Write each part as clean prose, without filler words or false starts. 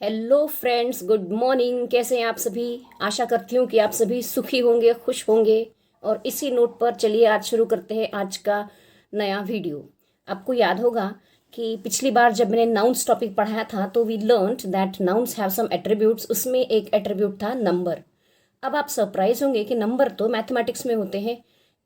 Hello friends, good morning. कैसे हैं आप सभी? आशा करती हूँ कि आप सभी सुखी होंगे, खुश होंगे। और इसी नोट पर चलिए आज शुरू करते हैं आज का नया वीडियो। आपको याद होगा कि पिछली बार जब मैंने नाउन्स टॉपिक पढ़ाया था तो we learned that nouns have some attributes. उसमें एक एट्रीब्यूट था नंबर। अब आप सरप्राइज होंगे कि नंबर तो मैथमेटिक्स में होते हैं,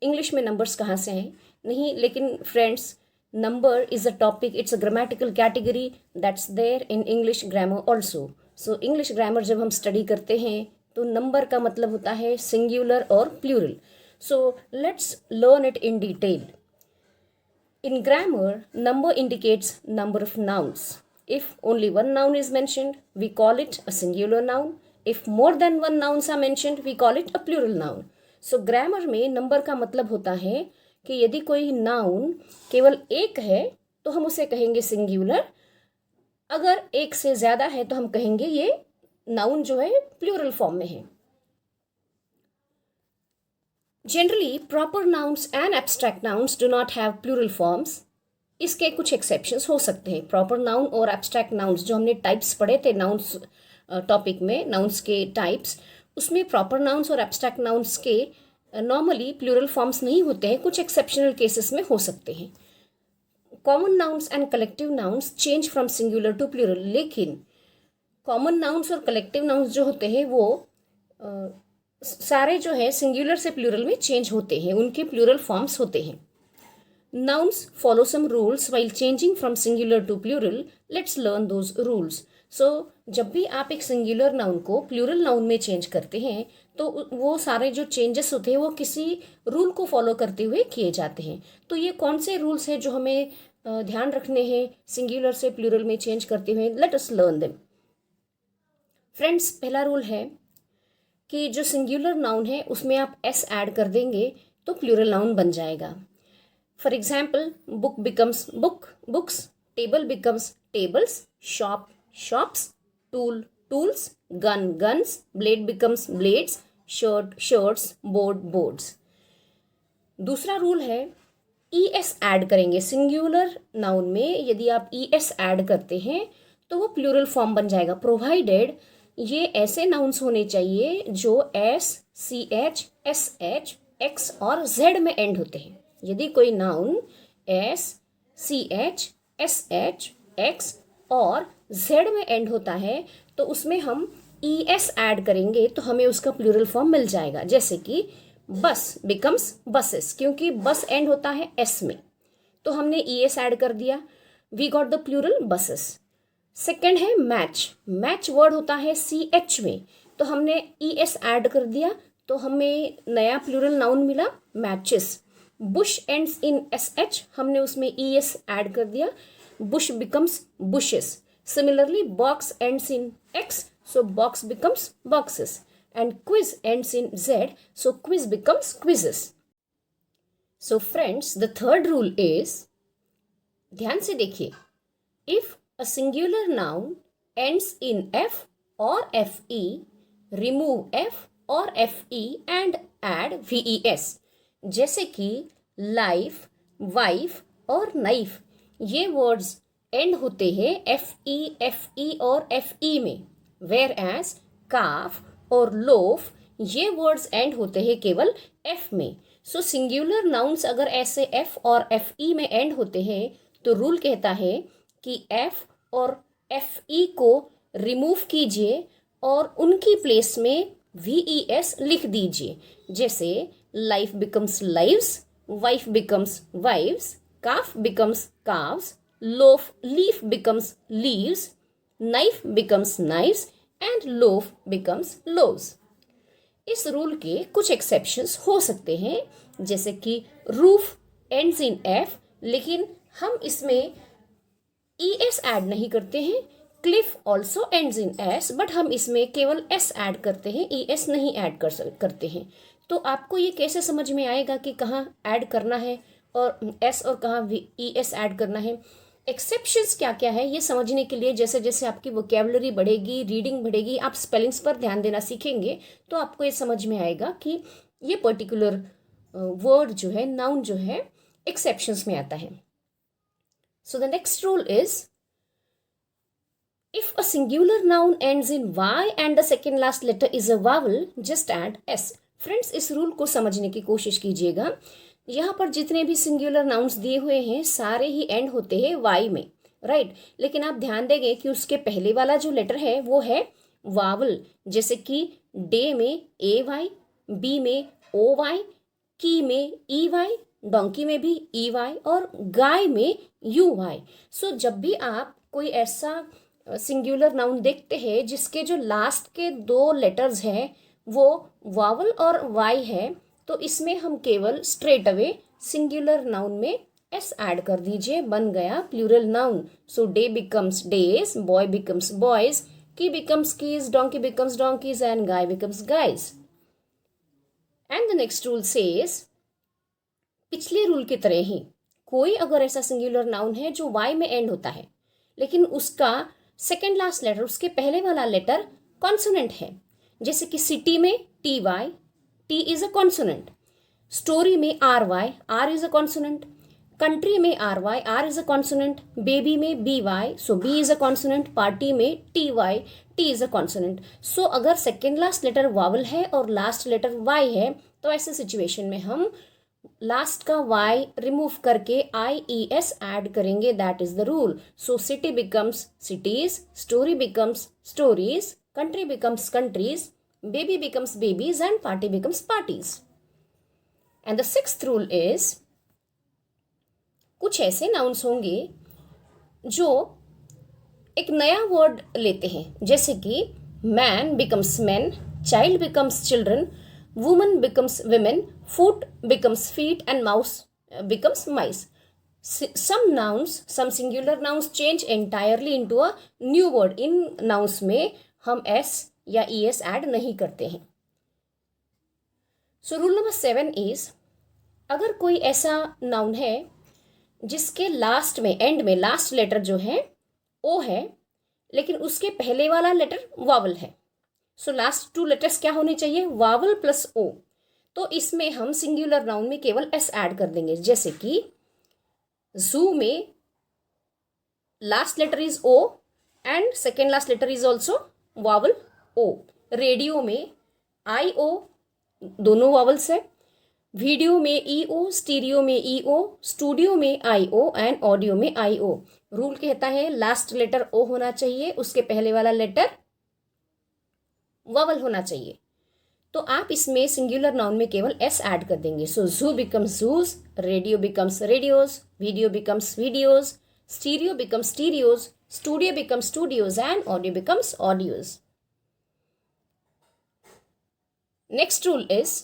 इंग्लिश में नंबर्स कहाँ से हैं? नहीं, लेकिन friends, number is a topic, it's a grammatical category that's there in English grammar also. So English grammar जब हम स्टडी करते हैं तो नंबर का मतलब होता है सिंगुलर और plural. So let's learn it in detail. In grammar, number indicates number of nouns. If only one noun is mentioned, we call it a singular noun. If more than one nouns are mentioned, we call it a plural noun. So grammar में number का मतलब होता है कि यदि कोई noun केवल एक है तो हम उसे कहेंगे सिंगुलर। अगर एक से ज़्यादा है तो हम कहेंगे ये नाउन जो है प्लूरल फॉर्म में है। Generally proper nouns and abstract nouns do not have plural forms. इसके कुछ एक्सेप्शंस हो सकते हैं। प्रॉपर नाउन और एब्स्ट्रैक्ट नाउन्स जो हमने टाइप्स पढ़े थे नाउन्स टॉपिक में, नाउन्स के टाइप्स, उसमें प्रॉपर नाउन्स और एब्स्ट्रैक्ट नाउन्स के नॉर्मली प्लूरल फॉर्म्स नहीं होते हैं, कुछ एक्सेप्शनल केसेस में हो सकते हैं। Common nouns and collective nouns change from singular to plural, लेकिन कॉमन नाउन्स और कलेक्टिव नाउन्स जो होते हैं वो सारे जो है सिंगुलर से प्लूरल में चेंज होते हैं, उनके प्लूरल फॉर्म्स होते हैं। Nouns follow some rules while changing from singular to plural. Let's learn those rules. So, जब भी आप एक सिंगुलर नाउन को प्लूरल नाउन में चेंज करते हैं तो वो सारे जो चेंजेस होते हैं वो किसी रूल को फॉलो करते हुए किए जाते हैं। तो ये कौन से रूल्स हैं जो हमें ध्यान रखने हैं सिंगुलर से प्लूरल में चेंज करते हुए? Let us learn them. Friends, पहला रूल है कि जो सिंगुलर नाउन है उसमें आप एस ऐड कर देंगे तो प्लूरल नाउन बन जाएगा। For example, book becomes book, books, table becomes tables, shop, shops, tool, tools, gun, guns, blade becomes blades, shirt, shirts, board, boards. दूसरा रूल है ई एस ऐड करेंगे सिंगुलर नाउन में। यदि आप ई एस ऐड करते हैं तो वो प्लूरल फॉर्म बन जाएगा, प्रोवाइडेड ये ऐसे नाउन्स होने चाहिए जो S, C H, S H, X और जेड में एंड होते हैं। यदि कोई noun S, C H, S H, X और जेड में एंड होता है तो उसमें हम ई एस ऐड करेंगे तो हमें उसका प्लूरल फॉर्म मिल जाएगा। जैसे कि बस बिकम्स बसेस, क्योंकि बस एंड होता है एस में तो हमने ई एस ऐड कर दिया, we got the plural buses. Second है मैच, मैच वर्ड होता है सी एच में तो हमने ई एस ऐड कर दिया तो हमें नया प्लूरल नाउन मिला matches. Bush ends in S H, हमने उसमें ई एस ऐड कर दिया, Bush becomes bushes. Similarly box ends in x so box becomes boxes and quiz ends in Z so quiz becomes quizzes. So friends, the third rule is, ध्यान से देखिए, if a singular noun ends in F और F E, remove F और F E and add V E S. जैसे कि life, wife और knife, ये words and होते हैं एफ ई और एफ ई में, वेयर एज काफ और लोफ ये वर्ड्स एंड होते हैं केवल एफ में। सो सिंगुलर नाउन्स अगर ऐसे एफ और एफ ई में एंड होते हैं तो रूल कहता है कि एफ और एफ ई को रिमूव कीजिए और उनकी प्लेस में वी ई एस लिख दीजिए। जैसे life becomes lives, wife becomes wives, calf becomes calves, loaf leaf becomes leaves, knife becomes knives and loaf becomes loaves. इस रूल के कुछ एक्सेप्शंस हो सकते हैं, जैसे कि रूफ एंड्स इन एफ लेकिन हम इसमें ई एस ऐड नहीं करते हैं। Cliff also ends in S but हम इसमें केवल एस ऐड करते हैं, ई एस नहीं ऐड करते हैं। तो आपको ये कैसे समझ में आएगा कि कहाँ ऐड करना है और एस और कहाँ ई एस ऐड करना है? एक्सेप्शंस क्या क्या है ये समझने के लिए जैसे जैसे आपकी वोकेबलरी बढ़ेगी, रीडिंग बढ़ेगी, आप स्पेलिंग्स पर ध्यान देना सीखेंगे तो आपको ये समझ में आएगा कि ये पर्टिकुलर वर्ड जो है, नाउन जो है, एक्सेप्शंस में आता है। So the next rule is, If a singular noun ends in y and the second last letter is a vowel, just add s. Friends, इस रूल को समझने की कोशिश कीजिएगा। यहाँ पर जितने भी सिंगुलर नाउन्स दिए हुए हैं सारे ही एंड होते हैं वाई में, राइट। लेकिन आप ध्यान देंगे कि उसके पहले वाला जो लेटर है वो है वावल, जैसे कि डे में ए वाई, बी में ओ वाई, की में ई वाई, डोंकी में भी ई वाई और गाय में यू वाई। सो जब भी आप कोई ऐसा सिंगुलर नाउन देखते हैं जिसके जो लास्ट के दो लेटर्स हैं वो वावल और वाई है, तो इसमें हम केवल स्ट्रेट अवे सिंगुलर नाउन में एस ऐड कर दीजिए, बन गया plural noun. So day becomes days, boy becomes boys, key becomes keys, donkey becomes donkeys and guy becomes guys. And the next rule says, पिछले रूल की तरह ही कोई अगर ऐसा सिंगुलर नाउन है जो वाई में एंड होता है लेकिन उसका सेकेंड लास्ट लेटर, उसके पहले वाला लेटर कॉन्सोनेंट है, जैसे कि सिटी में T Y, T is a consonant, story में R Y, R is a consonant, country में R Y, R is a consonant, baby में B Y, so B is a consonant, party में T Y, T is a consonant. So अगर second last letter vowel है और last letter Y है तो ऐसे situation में हम लास्ट का y रिमूव करके IES ऐड करेंगे, that is the rule. So city becomes cities, story becomes stories, country becomes countries, baby becomes babies and party becomes parties. And the sixth rule is, कुछ ऐसे nouns होंगे जो एक नया word लेते हैं, जैसे कि man becomes man, child becomes children, woman becomes women, foot becomes feet and mouse becomes mice. Some nouns, some singular nouns change entirely into a new word. In nouns में हम s या es add नहीं करते हैं। So rule number 7 is, अगर कोई ऐसा noun है जिसके लास्ट में, एंड में लास्ट लेटर जो है o है लेकिन उसके पहले वाला लेटर वावल है, सो लास्ट टू लेटर्स क्या होने चाहिए, वावल प्लस ओ, तो इसमें हम सिंगुलर नाउन में केवल एस ऐड कर देंगे, जैसे कि जू में last letter is O and second last letter is also vowel O, radio में आई ओ, दोनों वावल्स है, वीडियो में ई ओ, स्टीरियो में ई ओ, स्टूडियो में आई ओ एंड ऑडियो में आई ओ। रूल कहता है लास्ट लेटर ओ होना चाहिए, उसके पहले वाला लेटर वावल होना चाहिए, तो आप इसमें सिंगुलर नाउन में केवल एस ऐड कर देंगे। So zoo becomes zoos, radio becomes radios, video becomes videos, stereo becomes stereos, studio becomes studios and audio becomes audios. Next rule is,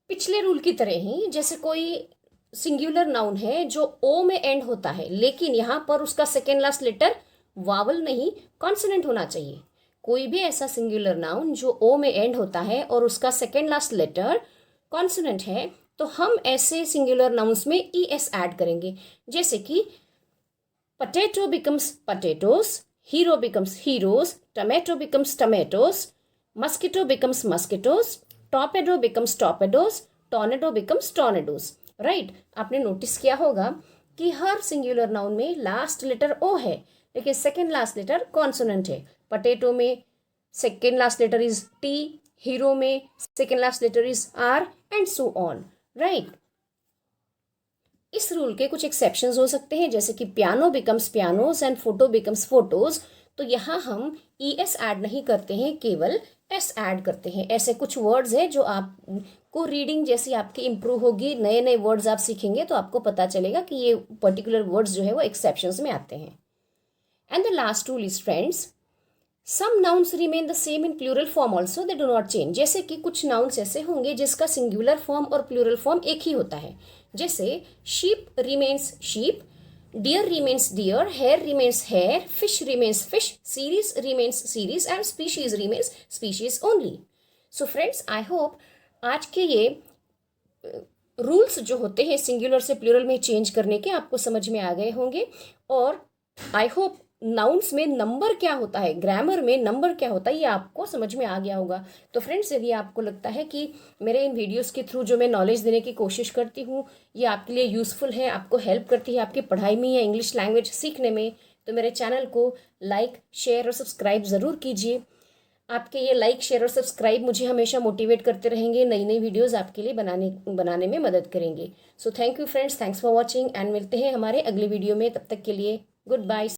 पिछले रूल की तरह ही, जैसे कोई सिंगुलर नाउन है जो ओ में एंड होता है लेकिन यहाँ पर उसका सेकेंड लास्ट लेटर वावल नहीं कॉन्सोनेंट होना चाहिए। कोई भी ऐसा सिंगुलर नाउन जो ओ में एंड होता है और उसका सेकेंड लास्ट लेटर कॉन्सोनेंट है तो हम ऐसे सिंगुलर नाउन्स में ES ऐड करेंगे, जैसे कि potato becomes potatoes, hero becomes heroes, tomato becomes tomatoes, mosquito becomes mosquitoes, torpedo becomes torpedoes, tornado becomes tornadoes, right. आपने नोटिस किया होगा कि हर सिंगुलर नाउन में लास्ट लेटर ओ है लेकिन सेकेंड लास्ट लेटर कॉन्सोनेंट है। पोटैटो में second last letter is T, hero में second last letter is R and so on, right. इस रूल के कुछ एक्सेप्शंस हो सकते हैं, जैसे कि piano becomes pianos and photo becomes photos, तो यहाँ हम ES ऐड नहीं करते हैं, केवल S ऐड करते हैं। ऐसे कुछ वर्ड्स हैं जो आपको रीडिंग जैसी आपकी इम्प्रूव होगी, नए नए वर्ड्स आप सीखेंगे तो आपको पता चलेगा कि ये पर्टिकुलर वर्ड्स जो है वो एक्सेप्शंस में आते हैं। And the last rule is friends, some nouns remain the same in plural form also, they do not change. जैसे कि कुछ नाउन्स ऐसे होंगे जिसका सिंगुलर फॉर्म और प्लूरल फॉर्म एक ही होता है, जैसे sheep remains sheep, deer remains deer, hair remains hair, fish remains fish, series remains series and species remains species only. So friends, I hope आज के ये रूल्स जो होते हैं सिंगुलर से प्लूरल में चेंज करने के आपको समझ में आ गए होंगे, और आई होप नाउन्स में नंबर क्या होता है, ग्रामर में नंबर क्या होता है, ये आपको समझ में आ गया होगा। तो फ्रेंड्स, यदि आपको लगता है कि मेरे इन वीडियोस के थ्रू जो मैं नॉलेज देने की कोशिश करती हूँ ये आपके लिए यूज़फुल है, आपको हेल्प करती है आपकी पढ़ाई में या इंग्लिश लैंग्वेज सीखने में, तो मेरे चैनल को लाइक, शेयर और सब्सक्राइब ज़रूर कीजिए। आपके ये लाइक, शेयर और सब्सक्राइब मुझे हमेशा मोटिवेट करते रहेंगे, नई नई वीडियोज़ आपके लिए बनाने में मदद करेंगे। So thank you friends, thanks for watching and मिलते हैं हमारे अगले वीडियो में। तब तक के लिए गुड बाय।